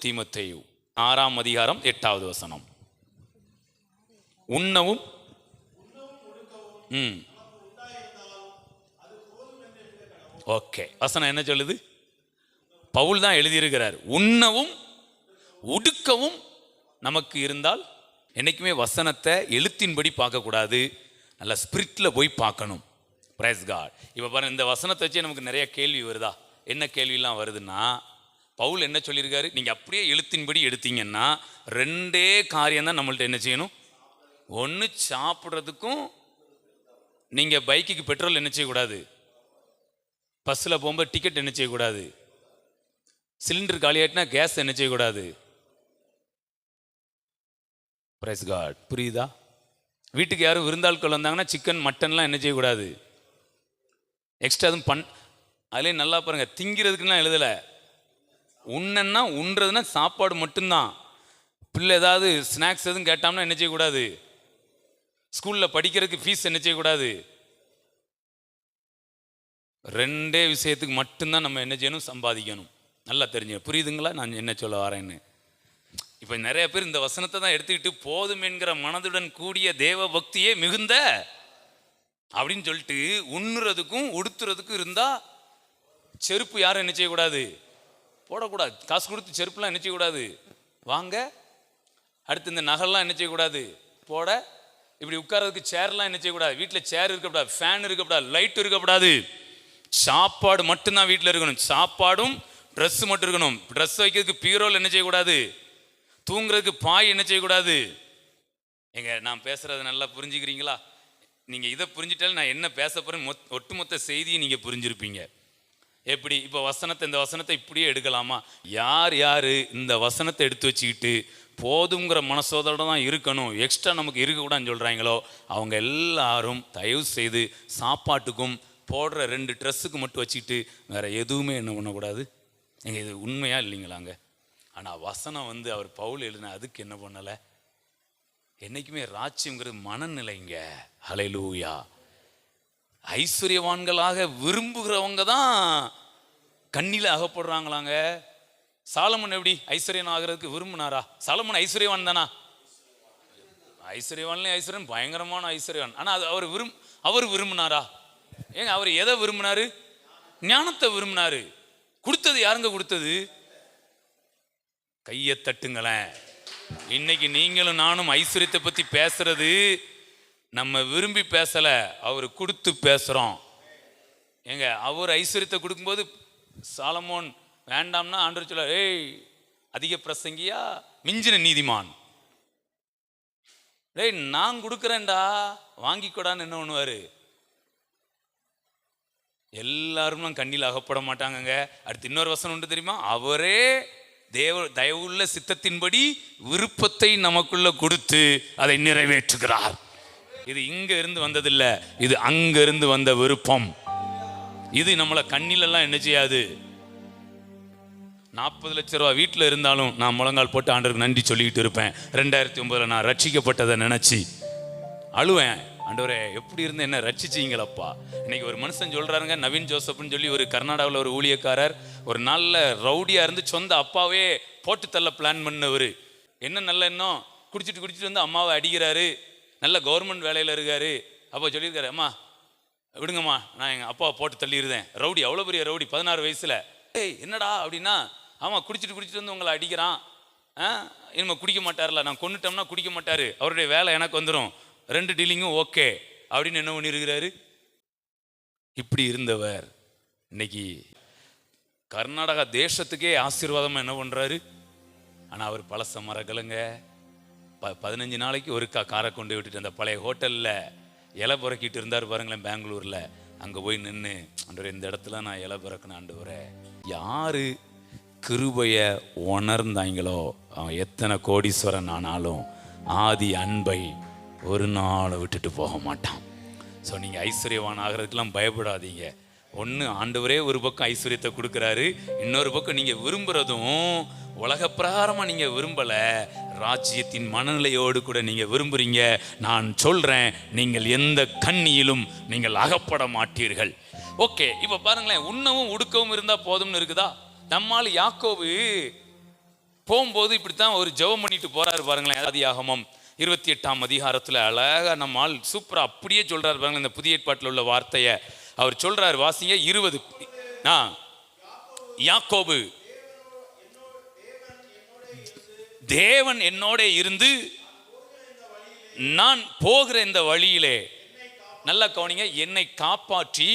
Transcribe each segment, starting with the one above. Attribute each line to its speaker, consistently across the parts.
Speaker 1: தீமோத்தேயு 6ஆம் அதிகாரம் 8வது வசனம். உண்ணவும் ஓகே, வசனம் என்ன சொல்லுது? பவுல் தான் எழுதியிருக்கிறார். உண்ணவும் உடுக்கவும் நமக்கு இருந்தால். என்னைக்குமே வசனத்தை எழுத்தின்படி பார்க்கக்கூடாது, நல்ல ஸ்பிரிட்டில் போய் பார்க்கணும். Praise god. இப்போ பாருங்க, இந்த வசனத்தை வச்சு நமக்கு நிறைய கேள்வி வருதா? என்ன கேள்வியெல்லாம் வருதுன்னா, பவுல் என்ன சொல்லியிருக்காரு? நீங்கள் அப்படியே எழுத்தின்படி எடுத்தீங்கன்னா 2 காரியம் தான் நம்மள்ட்ட என்ன செய்யணும். ஒன்று, சாப்பிட்றதுக்கும் நீங்கள் பைக்குக்கு பெட்ரோல் என்ன செய்யக்கூடாது, பஸ்ஸில் போகும்போது டிக்கெட் என்ன செய்யக்கூடாது, சிலிண்டர் காலியாட்டினா கேஸ் என்ன செய்யக்கூடாது. Praise god. புரியுதா? வீட்டுக்கு யாரும் விருந்தாட்கள் வந்தாங்கன்னா சிக்கன் மட்டன்லாம் என்ன செய்யக்கூடாது, எக்ஸ்ட்ரா எதுவும் அதுலேயே நல்லா பாருங்கள், திங்கிறதுக்குலாம் எழுதலை. உண்ணன்னா உண்றதுன்னா சாப்பாடு மட்டும்தான். பிள்ளை ஏதாவது ஸ்நாக்ஸ் எதுவும் கேட்டோம்னா என்ன செய்யக்கூடாது, ஸ்கூலில் படிக்கிறதுக்கு ஃபீஸ் என்ன செய்யக்கூடாது. 2 விஷயத்துக்கு மட்டும்தான் நம்ம என்ன செய்யணும், சம்பாதிக்கணும். நல்லா தெரிஞ்சு புரியுதுங்களா நான் என்ன சொல்ல வரேன்னு? இப்போ நிறைய பேர் இந்த வசனத்தை தான் எடுத்துக்கிட்டு போதும் என்கிற மனதுடன் கூடிய தேவ பக்தியே மிகுந்த அப்படின்னு சொல்லிட்டு உண்ணுறதுக்கும் உடுத்துறதுக்கும் இருந்தால் செருப்பு யாரும் என்ன செய்யக்கூடாது, போடக்கூடாது. காசு கொடுத்து செருப்புலாம் என்ன செய்யக்கூடாது வாங்க. அடுத்து இந்த நகைலாம் என்ன செய்யக்கூடாது போட. இப்படி உட்கார்றதுக்கு சேர்லாம் என்ன செய்யக்கூடாது, வீட்டில் சேர் இருக்கக்கூடாது, ஃபேன் இருக்கக்கூடாது, லைட் இருக்கக்கூடாது. சாப்பாடு மட்டும்தான் வீட்டில் இருக்கணும். சாப்பாடும் ட்ரெஸ் மட்டும் இருக்கணும். ட்ரெஸ் வைக்கிறதுக்கு பீரோல் என்ன செய்யக்கூடாது, தூங்குறதுக்கு பாய் என்ன செய்யக்கூடாது. நான் பேசுறது நல்லா புரிஞ்சுக்கிறீங்களா? நீங்கள் இதை புரிஞ்சுட்டாலும் நான் என்ன பேச போகிறேன் ஒட்டுமொத்த செய்தியை நீங்கள் புரிஞ்சிருப்பீங்க. எப்படி இப்போ இந்த வசனத்தை இப்படியே எடுக்கலாமா? யார் இந்த வசனத்தை எடுத்து வச்சுக்கிட்டு போதுங்கிற மனசோதோட தான் இருக்கணும், எக்ஸ்ட்ரா நமக்கு இருக்கக்கூடாதுன்னு சொல்கிறாங்களோ அவங்க எல்லாரும் தயவு செய்து சாப்பாட்டுக்கும் போடுற 2 ட்ரெஸ்ஸுக்கு மட்டும் வச்சுக்கிட்டு வேறு எதுவுமே என்ன பண்ணக்கூடாது. இது உண்மையாக இல்லைங்களாங்க? ஆனால் வசனம் அவர் பவுல் எழுதின அதுக்கு என்ன பண்ணலை. என்றைக்குமே ராஜ்யங்கிறது மனநிலைங்க. ஹல்லேலூயா. ஐஸ்வர்யவான்களாக விரும்புகிறவங்க தான் கண்ணில் அகப்படுறாங்களாங்க. சாலமன் எப்படி ஐஸ்வர்யன் ஆகிறதுக்கு விரும்பினாரா? சாலமன் ஐஸ்வர்யவான் தானா? ஐஸ்வர்யவான்லேயும் ஐஸ்வர்யன் பயங்கரமான ஐஸ்வர்யவான். ஆனால் அது அவர் விரும்பினாரா? அவர் எதை விரும்பினாரு? ஞானத்தை விரும்பினாரு. கொடுத்தது யாருங்க கொடுத்தது? கையை தட்டுங்களேன். இன்னைக்கு நீங்களும் நானும் ஐஸ்வர்யத்தை பற்றி பேசுறது நம்ம விரும்பி பேசலை, அவர் கொடுத்து பேசுகிறோம். அவர் ஐஸ்வர்யத்தை கொடுக்கும்போது சாலமோன் வேண்டாம்னா ஆண்டவர் சொல்ல, ஏய் அதிக பிரசங்கியா மிஞ்சின நீதிமான், டேய் நான் கொடுக்குறேன்டா வாங்கிக்கூடான்னு என்ன பண்ணுவார்? எல்லாரும் கண்ணில் அகப்பட மாட்டாங்கங்க. அடுத்து இன்னொரு வசனம் உண்டு தெரியுமா? அவரே தயவுள்ள சித்தத்தின்படி விருப்பத்தை நமக்குள்ள கொடுத்து அதை நிறைவேற்றுகிறார். இது இங்க இருந்து வந்ததில்லை, இது அங்க இருந்து வந்த விருப்பம். இது நம்மளை கண்ணிலெல்லாம் என்ன செய்யாது. 40 லட்சம் ரூபா வீட்டில் இருந்தாலும் நான் முழங்கால் போட்டு ஆண்டவருக்கு நன்றி சொல்லிக்கிட்டு இருப்பேன். 2009 நான் ரட்சிக்கப்பட்டதை நினச்சி அழுவேன். ஆண்டவரே எப்படி இருந்து என்ன ரட்சிச்சிங்களப்பா. இன்னைக்கு ஒரு மனுஷன் சொல்கிறாருங்க, நவீன் ஜோசப்னு சொல்லி ஒரு கர்நாடகாவில் ஒரு ஊழியக்காரர், ஒரு நல்ல ரவுடியாக இருந்து சொந்த அப்பாவே போட்டு தள்ள பிளான் பண்ணவர். என்ன நல்ல எண்ணம், குடிச்சிட்டு வந்து அம்மாவை அடிக்கிறாரு, நல்ல கவர்மெண்ட் வேலையில் இருக்காரு. அப்போ சொல்லியிருக்காரு, அம்மா விடுங்கம்மா நான் எங்கள் அப்பாவை போட்டு தள்ளிடுறேன். ரவுடி, அவ்வளோ பெரிய ரவுடி, 16 வயசில். ஏய் என்னடா அப்படின்னா, ஆமாம் குடிச்சிட்டு வந்து உங்களை அடிக்கிறான், இனிமேல் குடிக்க மாட்டார்ல, நான் கொண்டுட்டோம்னா குடிக்க மாட்டார், அவருடைய வேலை எனக்கு வந்துடும், 2 டீலிங்கும் ஓகே அப்படின்னு என்ன பண்ணியிருக்கிறாரு. இப்படி இருந்தவர் இன்னைக்கு கர்நாடகா தேசத்துக்கே ஆசீர்வாதமாக என்ன பண்ணுறாரு. ஆனால் அவர் பழச மரக்கலைங்க. 15 நாளைக்கு ஒருக்கா காரை கொண்டு விட்டுட்டு அந்த பழைய ஹோட்டலில் இலை புறக்கிட்டு இருந்தார் பாருங்களேன் பெங்களூரில். அங்கே போய் நின்று, ஆண்டவரே இந்த இடத்துல நான் இலை பிறக்கணும் ஆண்டவரே. யார் கிருபையை உணர்ந்தாங்களோ அவன் எத்தனை கோடீஸ்வரன் ஆனாலும் ஆதி அன்பை ஒரு நாளை விட்டுட்டு போக மாட்டான். ஸோ நீங்கள் ஐஸ்வர்யவான் ஆகிறதுக்கெல்லாம் பயப்படாதீங்க. ஒன்று ஆண்டவரே ஒரு பக்கம் ஐஸ்வர்யத்தை கொடுக்குறாரு, இன்னொரு பக்கம் நீங்கள் விரும்புகிறதும் உலக பிரகாரமாக நீங்கள் விரும்பலை, ராஜ்யத்தின் மனநிலையோடு கூட நீங்கள் விரும்புகிறீங்க. நான் சொல்கிறேன், நீங்கள் எந்த கண்ணியிலும் நீங்கள் அகப்பட மாட்டீர்கள். ஓகே, இப்போ பாருங்களேன், உண்ணவும் உடுக்கவும் இருந்தால் போதும்னு இருக்குதா? நம்மால் யாக்கோபு போகும்போது இப்படித்தான் ஒரு ஜெபம் பண்ணிட்டு போறாரு பாருங்களேன். ஆதியாகமம் 28ஆம் அதிகாரத்தில் அழகா நம்மால் சூப்பரா அப்படியே சொல்றாரு பாருங்களேன். இந்த புதிய ஏற்பாட்டில் உள்ள வார்த்தையை அவர் சொல்றாரு. வாசிங்க 20. யாக்கோபு, தேவன் என்னோட இருந்து நான் போகிற இந்த வழியிலே, நல்லா கவனிங்க, என்னை காப்பாற்றி,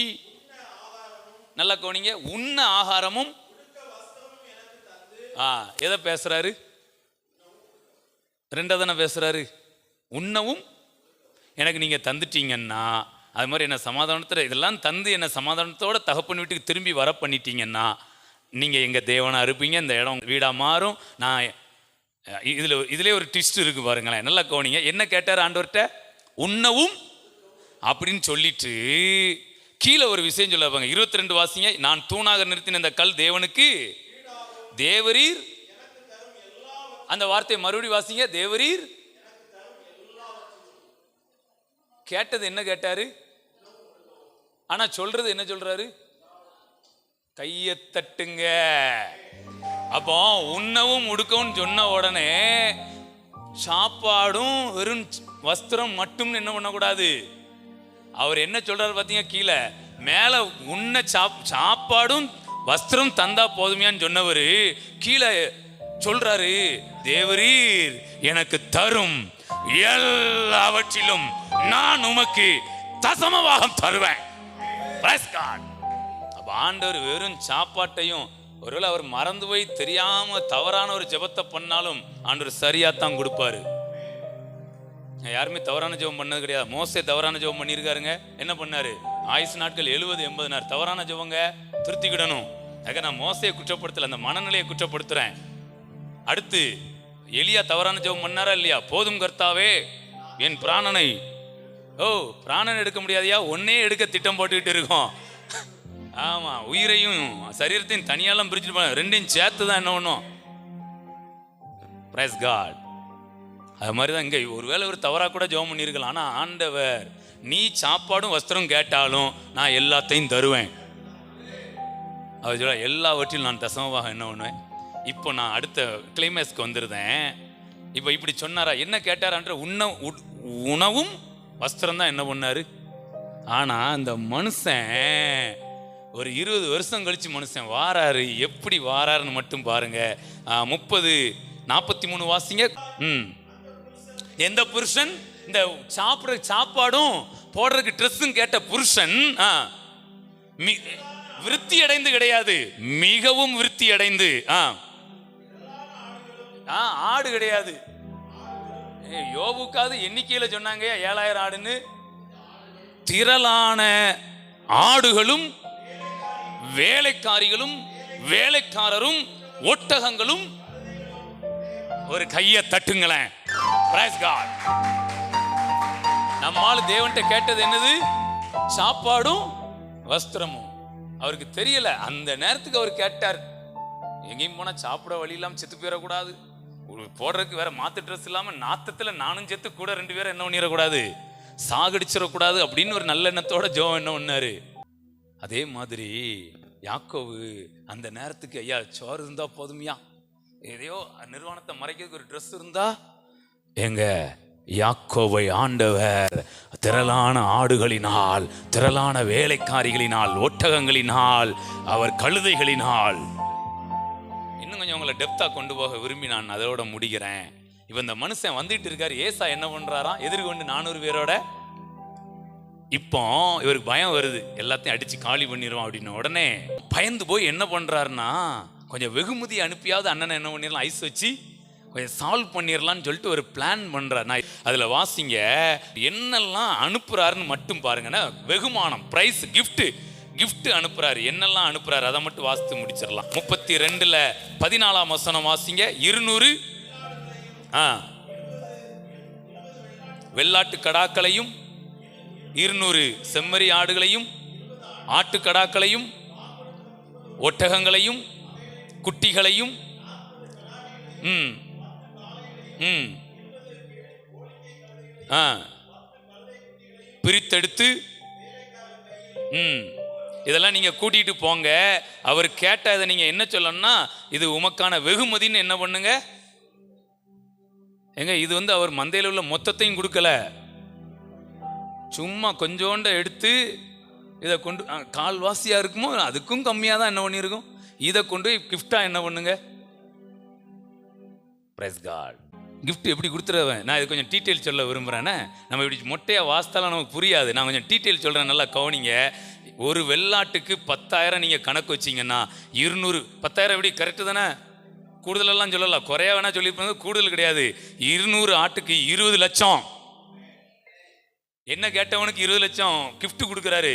Speaker 1: நல்லா கவனிங்க, உண்ண ஆகாரமும். எதை பேசுறாரு? ரெண்டாவதான பேசுறாரு. உண்ணவும் எனக்கு நீங்க தந்துட்டீங்கன்னா, அது மாதிரி என்ன சமாதானத்தில் இதெல்லாம் தந்து என்ன சமாதானத்தோட தகப்பன் வீட்டுக்கு திரும்பி வர பண்ணிட்டீங்கன்னா நீங்க எங்க தேவனா இருப்பீங்க. இந்த இடம் வீடா மாறும். நான் இதுல ஒரு ட்விஸ்ட் இருக்கு பாருங்களேன். நல்லா கவனிங்க. என்ன கேட்டார் ஆண்டவர்கிட்ட? உண்ணவும் அப்படின்னு சொல்லிட்டு கீழே ஒரு விஷயம் சொல்லுவாங்க. 22 வாசிங்க. நான் தூணாக நிறுத்தின இந்த கல் தேவனுக்கு தேவரீர், அந்த வார்த்தை மறுபடி வாசிங்க. தேவரீர் கேட்டது என்ன கேட்டாரு? ஆனா சொல்றது என்ன சொல்றாரு? கையை தட்டுங்க. அப்போ உண்ணவும் உடுக்கவும் சொன்ன உடனே சாப்பாடும் வெறும் வஸ்திரம் மட்டும் என்ன பண்ணக்கூடாது. அவர் என்ன சொல்றாரு பாத்தீங்க? கீழே மேல உண்ண சாப்பாடும் வஸ்திரம் தந்தா போதுமையான்னு சொன்னவர் கீழே சொல்றாரு, தேவரீர் எனக்கு தரும் எல்லாவற்றிலும் நான் உமக்கு தசமபாகம் தருவேன். அப்ப ஆண்டவர் வெறும் சாப்பாட்டையும், ஒருவேளை அவர் மறந்து போய் தெரியாம தவறான ஒரு ஜெபத்தை பண்ணாலும் ஆண்டவர் சரியா தான் கொடுப்பாரு. யாருமே தவறான ஜெபம் பண்ணது கிடையாது. மோசே தவறான ஜெபம் பண்ணியிருக்காருங்க. என்ன பண்ணாரு? ஆயுசு நாட்கள் 70-80 நாள் தவறான ஜெபங்க. திருத்திக்கிடணும். அதுக்கு நான் மோசையை குற்றப்படுத்தல, அந்த மனநிலையை குற்றப்படுத்துறேன். அடுத்து எலியா தவறான ஜெபம் பண்ணாரா இல்லையா? போதும் கர்த்தாவே என் பிராணனை, பிராணன் எடுக்க முடியாதையா, ஒன்னே எடுக்க திட்டம் போட்டுக்கிட்டு இருக்கோம். ஆமா, உயிரையும் சரீரத்தையும் தனியாலாம் பிரிச்சுட்டு போன, ரெண்டையும் சேர்த்து தான் என்ன பண்ணும். Praise god. அது மாதிரிதான் இங்க ஒருவேளை ஒரு தவறா கூட ஜெபம் பண்ணியிருக்கலாம். ஆனா ஆண்டவர், நீ சாப்பாடும் வஸ்திரம் கேட்டாலும் நான் எல்லாத்தையும் தருவேன். அவர் சொல்ல, எல்லாவற்றிலும் நான் தசமமாக என்ன பண்ணுவேன். இப்போ நான் அடுத்த கிளைமேக்ஸ்க்கு வந்துருந்தேன். இப்போ இப்படி சொன்னாரா? என்ன கேட்டாரான்ற உணவும் வஸ்திரம் தான் என்ன பண்ணாரு. ஆனா அந்த மனுஷன் ஒரு 20 வருஷம் கழிச்சு மனுஷன் வாராரு. எப்படி வாராருன்னு மட்டும் பாருங்க. 30-43 வாசிங்க. எந்த புருஷன் இந்த சாப்பிட்ற சாப்பாடும் போடுறதுக்கு ட்ரெஸ்ஸும் கேட்ட புருஷன் விருத்தி அடைந்து கிடையாது, மிகவும் விருத்தி அடைந்து. ஆடு கிடையாது. யோபுக்காவது எண்ணிக்கையில சொன்னாங்க 7000 ஆடுன்னு. திரளான ஆடுகளும் வேலைக்காரிகளும் வேலைக்காரரும் ஒட்டகங்களும். ஒரு கையை தட்டுங்களேன். Price God. நம்மால் தேவன்கிட்ட கேட்டது என்னது? சாப்பாடும் வஸ்திரமும். அவருக்கு தெரியல. அந்த நேரத்துக்கு அவர் கேட்டார். எங்கேயும் போனா சாப்பிட வழி இல்லாம செத்து போயிடக்கூடாது, போடுறதுக்கு வேற மாத்து ட்ரெஸ் இல்லாம நாத்தத்துல நானும் செத்து கூட 2 பேரும் என்ன பண்ணிடக்கூடாது, சாகடிச்சிடக்கூடாது அப்படின்னு ஒரு நல்ல எண்ணத்தோட ஜெபம் என்ன பண்ணாரு. அதே மாதிரி யாக்கோவு அந்த நேரத்துக்கு, ஐயா சோறு இருந்தா போதுமையா, எதையோ நிர்வாணத்தை மறைக்கிறதுக்கு ஒரு ட்ரெஸ் இருந்தா. எங்க யாக்கோவை ஆண்டவர் திரளான ஆடுகளினால், திரளான வேலைக்காரிகளினால், ஒட்டகங்களினால், அவர் கழுதைகளினால். இன்னும் கொஞ்சம் உங்களை டெப்தா கொண்டு போக விரும்பி நான் அதோட முடிக்கிறேன். இப்ப இந்த மனுஷன் வந்துட்டு இருக்காரு. ஏசா என்ன பண்றாராம்? எதிர்கொண்டு 400 பேரோட. இப்போ இவருக்கு பயம் வருது, எல்லாத்தையும் அடிச்சு காலி பண்ணிடுவான் அப்படின்னு. உடனே பயந்து போய் என்ன பண்றாருன்னா, கொஞ்சம் வெகுமதி அனுப்பியாவது அண்ணனை என்ன பண்ணிடலாம், ஐஸ் வச்சு கொஞ்சம் சால்வ் பண்ணிடலான்னு சொல்லிட்டு ஒரு பிளான் பண்றார். நான் அதுல வாசிங்க என்னெல்லாம் அனுப்புறாருன்னு மட்டும் பாருங்கன்னா. வெகுமானம், பிரைஸ், கிஃப்ட் அனுப்புறாரு. என்னெல்லாம் அனுப்புறாரு அதை மட்டும் வாசித்து முடிச்சிடலாம். 32:14 வசனம் வாசிங்க. 200 வெள்ளாட்டு கடாக்களையும் 200 செம்மறி ஆடுகளையும் ஆட்டுக்கடாக்களையும் ஒட்டகங்களையும் குட்டிகளையும் பிரித்தெடுத்து இதெல்லாம் நீங்க கூட்டிட்டு போங்க. அவர் கேட்ட இதை நீங்க என்ன சொல்லணும்னா, இது உமக்கான வெகுமதின்னு என்ன பண்ணுங்க. ஏங்க இது அவர் மந்தையில் உள்ள மொத்தத்தையும் கொடுக்கல, சும்மா கொஞ்சோண்ட எடுத்து இதை கொண்டு கால்வாசியா இருக்குமோ அதுக்கும் கம்மியாக தான் என்ன பண்ணியிருக்கும், இதை கொண்டு கிஃப்டா என்ன பண்ணுங்க. Price God. கிஃப்ட் எப்படி கொடுத்துருவேன். நான் இது கொஞ்சம் டீட்டெயில் சொல்ல விரும்புகிறேன்னே. நம்ம இப்படி மொட்டையாக வாசித்தாலும் நமக்கு புரியாது. நான் கொஞ்சம் டீட்டெயில் சொல்கிறேன், நல்லா கவனிங்க. ஒரு வெள்ளாட்டுக்கு 10,000 நீங்கள் கணக்கு வச்சிங்கன்னா 200, 10,000 எப்படி கரெக்டு தானே, கூடுதலெல்லாம் சொல்லலாம், குறையா வேணா சொல்லியிருப்பாங்க, கூடுதல் கிடையாது. 200 ஆட்டுக்கு 20 லட்சம். என்ன கேட்டவனுக்கு 20 லட்சம் கிஃப்ட் கொடுக்குறாரு.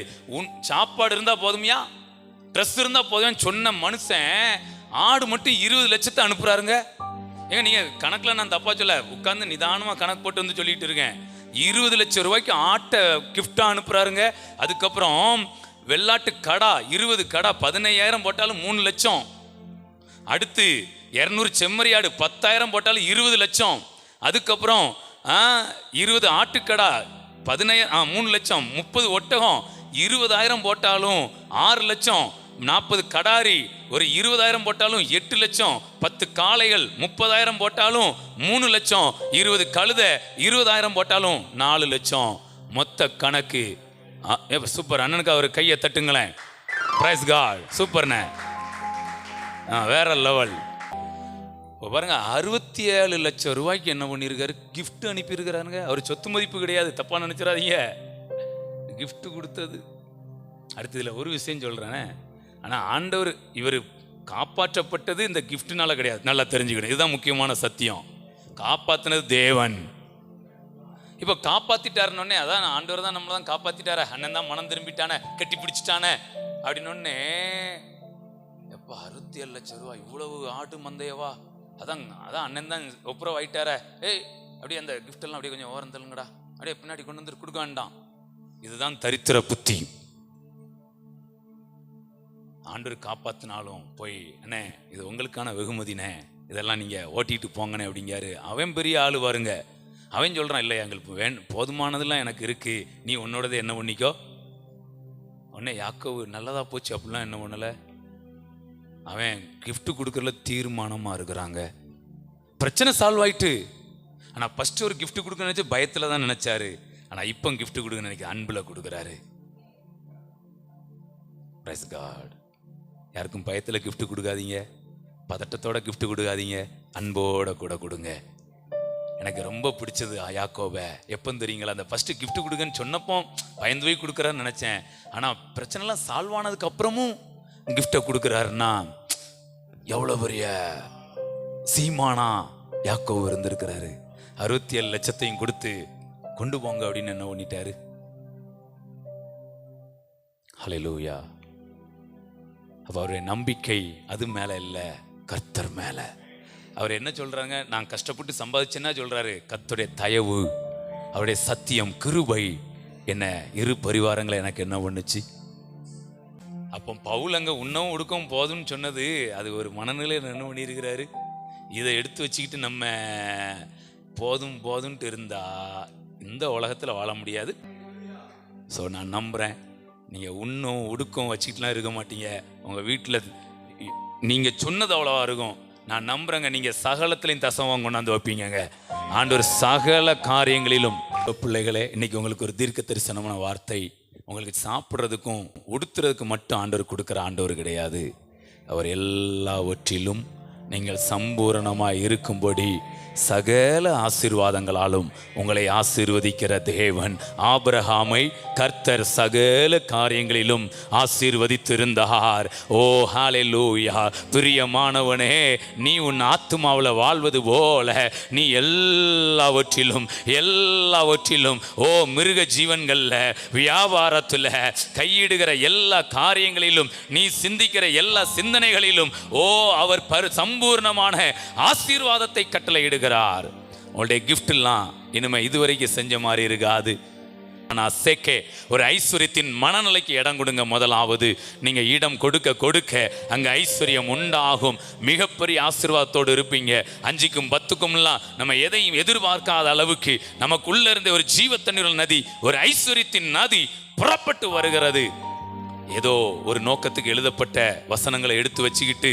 Speaker 1: சாப்பாடு இருந்தா போதுமையா, ட்ரெஸ் இருந்தா போதும் சொன்ன மனுஷன் ஆடு மட்டும் 20 லட்சத்தை அனுப்புறாருங்க. ஏங்க நீங்க கணக்குல நான் தப்பா சொல்ல, உட்கார்ந்து நிதானமா கணக்கு போட்டு வந்து சொல்லிட்டு இருக்கேன். 20 லட்சம் ரூபாய்க்கு ஆட்டை கிஃப்டா அனுப்புறாருங்க. அதுக்கப்புறம் வெள்ளாட்டு கடா 20 கடா 15,000 போட்டாலும் 3 லட்சம். அடுத்து 200 செம்மறி ஆடு 10,000 போட்டாலும் 20 லட்சம். அதுக்கப்புறம் 20 ஆட்டுக்கடா 3 லட்சம். 30 ஒட்டகம் 20,000 போட்டாலும் 6 லட்சம். 40 கடாரி ஒரு 20,000 போட்டாலும் 8 லட்சம். 10 காளைகள் 30,000 போட்டாலும் 3 லட்சம். 20 கழுதை 20,000 போட்டாலும் 4 லட்சம். மொத்த கணக்கு சூப்பர். அண்ணனுக்கு அவர் கையை தட்டுங்களேன். Price God. சூப்பர்ண்ணே, வேற லெவல். இப்போ பாருங்க, 67 லட்சம் ரூபாய்க்கு என்ன பண்ணியிருக்காரு, கிஃப்ட் அனுப்பியிருக்கிறாருங்க. அவர் சொத்து மதிப்பு கிடையாது, தப்பா நினைச்சிடாதீங்க, கிஃப்ட் கொடுத்தது. அடுத்ததுல ஒரு விஷயம் சொல்றேனே, ஆனால் ஆண்டவர் இவர் காப்பாற்றப்பட்டது இந்த கிஃப்ட்னால கிடையாது. நல்லா தெரிஞ்சுக்கணும், இதுதான் முக்கியமான சத்தியம். காப்பாற்றினது தேவன். இப்போ காப்பாத்திட்டாருன்னொன்னே, அதான் ஆண்டவர் தான் நம்மளை தான் காப்பாத்திட்டார, அண்ணன் தான் மனம் திரும்பிட்டானே, கட்டி பிடிச்சிட்டானே அப்படின்னொன்னே, எப்போ 67 லட்சம் ரூபா இவ்வளவு ஆட்டு மந்தையவா, அதான் அண்ணன் தான் ஒப்புரவாயிட்டார, ஏய் அப்படியே அந்த கிஃப்ட் எல்லாம் அப்படியே கொஞ்சம் ஓரம் தள்ளுங்கடா, அப்படியே பின்னாடி கொண்டு வந்து கொடுக்க வேண்டாம். இதுதான் தரித்திர புத்தி. ஆண்டவர் காப்பாத்தினாலும் போய், அண்ணே இது உங்களுக்கான வெகுமதினே, இதெல்லாம் நீங்க ஓட்டிட்டு போங்கண்ணே அப்படிங்காரு. அவன் பெரிய ஆளு பாருங்க. அவன் சொல்றான், இல்லை எங்களுக்கு போதுமானதெல்லாம் எனக்கு இருக்கு, நீ உன்னோடதை என்ன பண்ணிக்கோ. உடனே யாக்கோவு நல்லதா போச்சு அப்படிலாம் என்ன பண்ணல. அவன் கிஃப்ட் கொடுக்கறதுல தீர்மானமா இருக்கிறாங்க. பிரச்சனை சால்வ் ஆயிட்டு. ஆனா ஃபர்ஸ்ட் ஒரு கிஃப்ட் கொடுக்க நினைச்சு பயத்துல தான் நினைச்சாரு. ஆனா இப்போ கிஃப்ட் கொடுக்க நினைக்க அன்புல கொடுக்குறாரு. Praise god. யாருக்கும் பயத்துல கிஃப்ட் கொடுக்காதீங்க, பதட்டத்தோட கிஃப்ட் கொடுக்காதீங்க, அன்போட கூட கொடுங்க. எனக்கு ரொம்ப பிடிச்சது யாக்கோபை எப்போ தெரியுங்களா, அந்த ஃபர்ஸ்ட் கிஃப்ட் கொடுங்கன்னு சொன்னப்போ பயந்து போய் கொடுக்குறாருன்னு நினைச்சேன். ஆனா பிரச்சனைலாம் சால்வ் ஆனதுக்கு அப்புறமும் கிஃப்டை கொடுக்குறாருன்னா எவ்வளோ பெரிய சீமானா யாக்கோபு இருந்திருக்கிறாரு. 67 லட்சத்தையும் கொடுத்து கொண்டு போங்க அப்படின்னு என்ன பண்ணிட்டாரு. ஹல்லேலூயா. அவருடைய நம்பிக்கை அது மேல இல்ல, கர்த்தர் மேல. அவர் என்ன சொல்றாங்க, நான் கஷ்டப்பட்டு சம்பாதிச்சேன்னா சொல்றாரு, கர்த்தருடைய தயவு, அவருடைய சத்தியம், கிருபை என்ன இரு பரிவாரங்களை எனக்கு என்ன பண்ணுச்சு. அப்போ பவுல் அங்க உண்ணவும் உடுக்கவும் போதும்னு சொன்னது, அது ஒரு மனநிலையில் என்ன பண்ணியிருக்கிறாரு. இதை எடுத்து வச்சுக்கிட்டு நம்ம போதும் போதும்ட்டு இருந்தா இந்த உலகத்துல வாழ முடியாது. ஸோ நான் நம்புறேன், நீங்க உண்ணும் உடுக்கம் வச்சுக்கிட்டுலாம் இருக்க மாட்டீங்க. உங்க வீட்டில் நீங்க சொன்னது அவ்வளவா இருக்கும். நான் நம்புறேங்க, நீங்க சகலத்திலையும் தசமம் கொண்டாந்து வைப்பீங்க. ஆண்டவர் சகல காரியங்களிலும். பிள்ளைகளே, இன்னைக்கு உங்களுக்கு ஒரு தீர்க்க தரிசனமான வார்த்தை. உங்களுக்கு சாப்பிட்றதுக்கும் உடுத்துறதுக்கு மட்டும் ஆண்டவர் கொடுக்குற ஆண்டவர் கிடையாது. அவர் எல்லாவற்றிலும் நீங்கள் சம்பூரணமாய் இருக்கும்படி சகல ஆசீர்வாதங்களாலும் உங்களை ஆசீர்வதிக்கிற தேவன். ஆபிரகாமை கர்த்தர் சகல காரியங்களிலும் ஆசீர்வதித்திருந்தார். ஓ ஹல்லேலூயா. பிரியமானவனே, நீ உன் ஆத்துமாவில் வாழ்வது போல நீ எல்லாவற்றிலும் ஓ மிருக ஜீவன்கள்ல, வியாபாரத்தில், கையிடுகிற எல்லா காரியங்களிலும், நீ சிந்திக்கிற எல்லா சிந்தனைகளிலும் அவர் சம்பூர்ணமான ஆசீர்வாதத்தை கட்டளையிடுகிறார். உங்களுடைய கிஃப்ட் எல்லாம் இனிமே இதுவரைக்கும் செஞ்ச மாதிரி இருக்காது. ஆனால் ஒரு ஐஸ்வர்யத்தின் மனநிலைக்கு இடம் கொடுங்க. முதலாவது நீங்க இடம் கொடுக்க கொடுக்க அங்க ஐஸ்வர்யம் உண்டாகும். மிகப்பெரிய ஆசீர்வாதத்தோடு இருப்பீங்க. 5க்கும் 10க்கும் நம்ம எதையும் எதிர்பார்க்காத அளவுக்கு நமக்குள்ள இருந்த ஒரு ஜீவ தண்ணீர் நதி, ஒரு ஐஸ்வர்யத்தின் நதி புறப்பட்டு வருகிறது. ஏதோ ஒரு நோக்கத்துக்கு எழுதப்பட்ட வசனங்களை எடுத்து வச்சுக்கிட்டு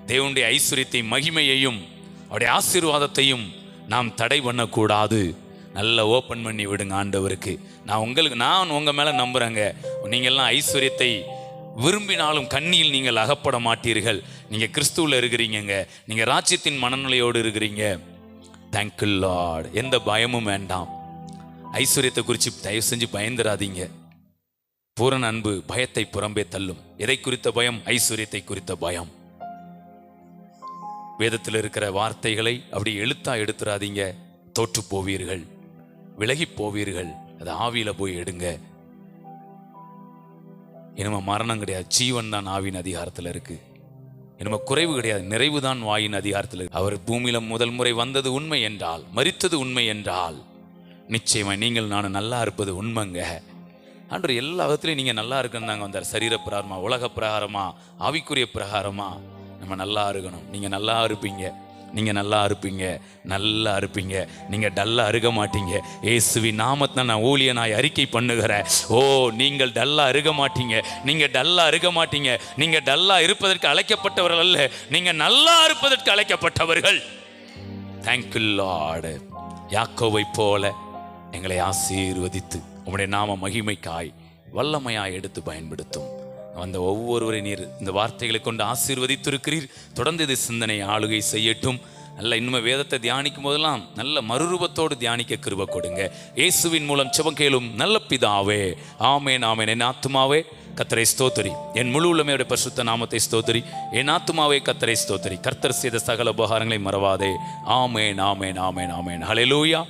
Speaker 1: தேவனுடைய ஐஸ்வர்யத்தையும் மகிமையையும் அவருடைய ஆசீர்வாதத்தையும் நாம் தடை பண்ணக்கூடாது. நல்லா ஓப்பன் பண்ணி விடுங்க ஆண்டவருக்கு. நான் உங்கள் மேலே நம்புகிறேங்க. நீங்கள்லாம் ஐஸ்வர்யத்தை விரும்பினாலும் கண்ணியில் நீங்கள் அகப்பட மாட்டீர்கள். நீங்கள் கிறிஸ்துவில் இருக்கிறீங்க, நீங்கள் ராஜ்யத்தின் மனநிலையோடு இருக்கிறீங்க. Thank you Lord. எந்த பயமும் வேண்டாம். ஐஸ்வர்யத்தை குறித்து தயவு செஞ்சு பயந்துராதீங்க. பூரண அன்பு பயத்தை புறம்பே தள்ளும். எதை குறித்த பயம்? ஐஸ்வர்யத்தை குறித்த பயம். வேதத்தில் இருக்கிற வார்த்தைகளை அப்படி எழுத்தா எடுத்துறாதீங்க. தோற்று போவீர்கள், விலகி போவீர்கள். அது ஆவியில போய் எடுங்க. இனிமே மரணம் கிடையாது, ஜீவன் தான் ஆவியின் அதிகாரத்தில் இருக்கு. இனிமே குறைவு கிடையாது, நிறைவு தான் வாயின் அதிகாரத்தில் இருக்கு. அவர் பூமியில முதல் முறை வந்தது உண்மை என்றால், மரித்தது உண்மை என்றால், நிச்சயமா நீங்கள் நானும் நல்லா இருப்பது உண்மைங்க. ஆண்டவர் எல்லா விதத்துலையும் நீங்கள் நல்லா இருக்குன்னு தாங்க வந்தார். சரீர பிரகாரமா, உலக பிரகாரமா, ஆவிக்குரிய பிரகாரமா நம்ம நல்லா இருக்கணும். நீங்கள் நல்லா இருப்பீங்க, நீங்கள் நல்லா இருப்பீங்க, நல்லா இருப்பீங்க. நீங்கள் டல்லா இருக்க மாட்டீங்க. இயேசுவின் நாமத்தை நான் ஊழியனாய் அறிக்கை பண்ணுகிறேன். ஓ, நீங்கள் டல்லா இருக்க மாட்டீங்க, நீங்கள் டல்லா இருக்க மாட்டீங்க. நீங்கள் டல்லா இருப்பதற்கு அழைக்கப்பட்டவர்கள் அல்ல, நீங்கள் நல்லா இருப்பதற்கு அழைக்கப்பட்டவர்கள். Thank you Lord. யாக்கோவை போல எங்களை ஆசீர்வதித்து உம்முடைய நாம மகிமைக்காய் வல்லமையாய் எடுத்து பயன்படுத்தும். அந்த ஒவ்வொருவரை நீர் இந்த வார்த்தைகளை கொண்டு ஆசீர்வதித்திருக்கிறீர். தொடர்ந்து இது சிந்தனை ஆளுகை செய்யட்டும். நல்ல இன்னும் வேதத்தை தியானிக்கும் போதெல்லாம் நல்ல மறுரூபத்தோடு தியானிக்க கிருபை கொடுங்க. இயேசுவின் மூலம் செபம் கேளும் நல்ல பிதாவே. ஆமேன், ஆமேன். என் ஆத்துமாவே கர்த்தரை ஸ்தோத்திரி, என் முழு உள்ளமையோட பரிசுத்த நாமத்தை ஸ்தோத்திரி. என் ஆத்துமாவே கர்த்தரை ஸ்தோத்திரி, கர்த்தர் செய்த சகல உபகாரங்களை மறவாதே. ஆமேன், ஆமேன், ஆமேன், ஆமேன். ஹல்லேலூயா,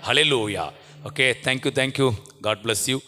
Speaker 1: ஹல்லேலூயா. Okay, thank you. God bless you.